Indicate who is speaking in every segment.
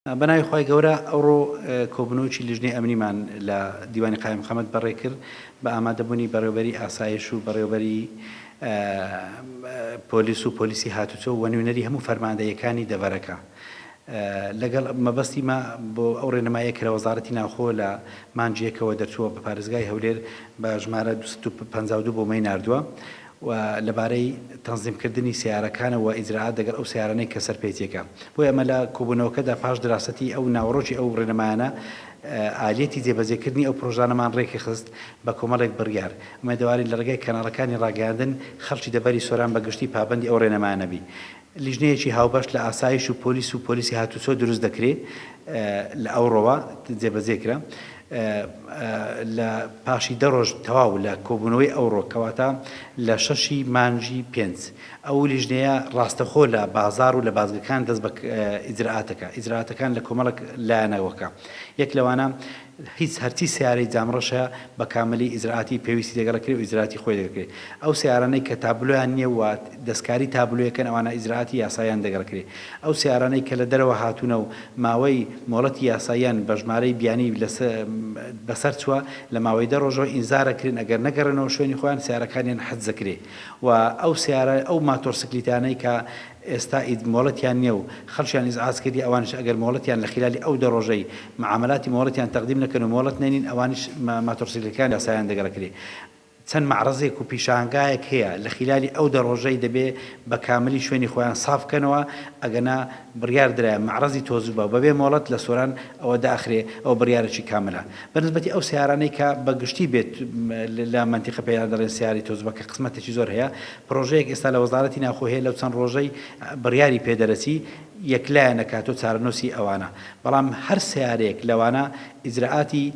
Speaker 1: بەناوی خی گەورە ئەوڕۆ کۆبنەوەکی لیژنەی ئەمنیمان لە دیوانی قایم محەممەد بەڕێ کرد بە ئامادەبوونی بەڕێوبەری ئاسایش و بەڕێوبەری پۆلیس و پۆلیسی هاتوچۆ و نوێنەری هەموو فەرماندەیەکانی دەڤەرەکە لەگەڵ مەبەستیمە بۆ ئەو ڕێنەمایە کرە وەزارەتی ناوخۆ لە مانجیەکەوە دەرچووە بە پارێزگای هەولێر بە ژمارە 252 بۆ مەی نردووە و لەبارەی تەنزیمکردنی سیارەکانە و ئیجرعات دەگەڵ ئەو سیارانەی کە سەرپێچیەکە بۆ ئەمە لە کۆبوونەوەکەدا پاش دراستەتی ئەو ناوەڕۆکی ئەو ڕێنەمایانە ئالێتی جێبەجێکردنی ئەو پرۆژانەمان ڕێکی خست بە کۆمەڵێک بڕیار ئومێدەواری لە ڕێگەی کەناڵەکانی ڕاگەاندن خەڵکی دەبەری سۆران بە گشتی پابەندی ئەو ڕێنەمایانە بی لیژنەیەکی هاوبەش لە ئاسایش و پۆلیسی هاتوچۆ دروست دەکرێت لە ئەوڕۆوە جێبەجێکرا لە پاشی دەڕۆژ تەواو لە کۆبوونەوەی ئەوڕۆ کەواتە لە 6 مانجی 5 ئەو لیژنەیە ڕاستەخۆ لە بازار و لە بازگەکان دەست بە ئیجرعاتەکان لە کۆمەڵک لایەنەوەکە یەک لەوانە هیچ هەرچی سیارەی جامڕەشە بە کاملی ئیجرعاتی پێویستی دەگەڵەکرێت و ئیجرعاتی خۆی دەگەکرێت ئەو سیارانەی کە تابلۆیان نییە و دەستکاری تابلۆیەکەن ئەوانە ئیجرعاتی یاساییان دەگەڵەکرێت ئەو سیارانەی کە لە دەرەوە هاتوونە و ماوەی مۆڵەتی یاساییان بە ژمارەی بیانی بەسەر چووە لە ماوەی دە ڕۆژەوە ئینزارەکردن ئەگەر نەگەڕنەوە شوێنی خۆیان سیارەکانیان حەجزەکرێت و ئەو سیارە ئەو ماتۆرسکلیتانەی کە ئێستا مۆڵەتیان نییە و خەڵکیان ئیزعاج کردی ئەوانش ئەگەر مۆڵەتیان لە خلالی ئەو دە ڕۆژەی معاملاتی مۆڵەتیان تەقدیم نەکەن و مۆڵەت نێنین ئەوانش ماتۆرسکلەکان یاساییان دەگەڕەکرێت چەند معرەزێک و پیشانگایەک هەیە لە خلالی ئەو دە ڕۆژەی دەبێ بە کاملی شوێنی خۆیان سافکەنەوە ئەگەنا بڕیار درایە معرەزی تۆزوو بە بەبێ مۆڵەت لە سۆران ئەوە داخرێ ئەو بڕیارێکی کاملە بەنسبەتی ئەو سیارانەی کە بەگشتی بێت لە منتیقە پێیان دەڵێن سیاری تۆزوو کە قسمەتێکی زۆر هەیە پرۆژەیەک ئێستا لە وەزارەتی ناوخۆ هەیە لەو چەند ڕۆژەی بڕیاری پێدەرەچی یەکلایەنە کاتۆ چارەنووسی ئەوانە بەڵام هەر سیارێک لەوانە ئیجرعاتی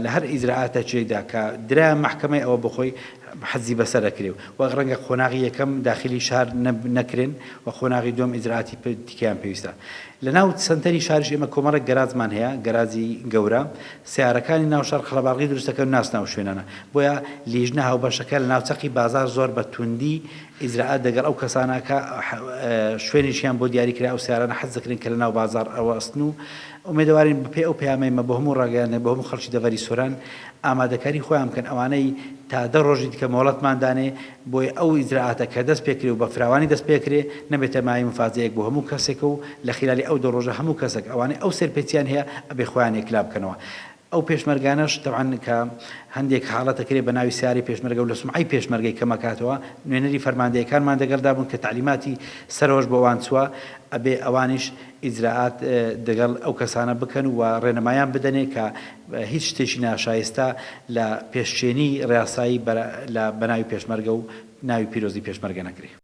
Speaker 1: لە هەر ئیجرعاتە چێکدا کە درا محکمەی ئەوە بخۆی حەزی بەسەر دەکرێت و ڕەنگە خۆناغی یەکەم داخلی شار نەکرێن و خۆناغی دوم ئیجرعاتی تیکیان پێویستە لە ناو سنتەری شارش ئێمە کۆمەڵێک گەراجمان هەیە گەراجی گەورە سیارەکانی ناو شار خەڵەباڵغی دروستەکە و ناسناو شوێنانە بۆیە لیژنە هاوبەشەکە لە ناوچەقی بازار زۆر بە توندی ئیجرعات دەگەڵ ئەو کەسانەکە شوێنیشیان بۆ دیاریکرا ئەو سیارانە حەجزەکردن کە لە ناو بازار ئەوە ئەستن و ئومێدەوارین بەپێ ئەو پەیامەیمە بۆ هەموو ڕاگەیانە بۆ هەموو خەڵکی دەڤەری سۆران ئامادەکاری خۆیان بکەن ئەوانەی تا دە ڕۆژی دیکە مۆڵەتمان دانێ بۆی ئەو ئیجرعاتە کە دەست پێکرێ و بە فراوانی دەست پێکرێ نەبێتە مای مفاجەیەک بۆ هەموو کەسێک و لە خلالی ئەو دە ڕۆژە هەموو کەسێک ئەوانەی ئەو سەرپێچیان هەیە ئەبێ خۆیان ئێکلا بکەنەوە ئەو پێشمەرگانەش تەبعاً کە هەندێک حاڵەتەکرێ بە ناوی سیاری پێشمەرگە و لە سومعی پێشمەرگەی کەمەکاتەوە نوێنەری فەرماندەیەکانمان دەگەڵدا بوون کە تعلیماتی سەرۆژ بۆ وان چووە ئەبێ ئەوانیش ئیجرعات دەگەڵ ئەو کەسانە بکەن و ڕێنەمایان بدەنێ کە هیچ شتێکی ناشایستا لە پێشچێنی ڕاستایی بە ناوی پێشمەرگە و ناوی پیرۆزی پێشمەرگە نەکرێ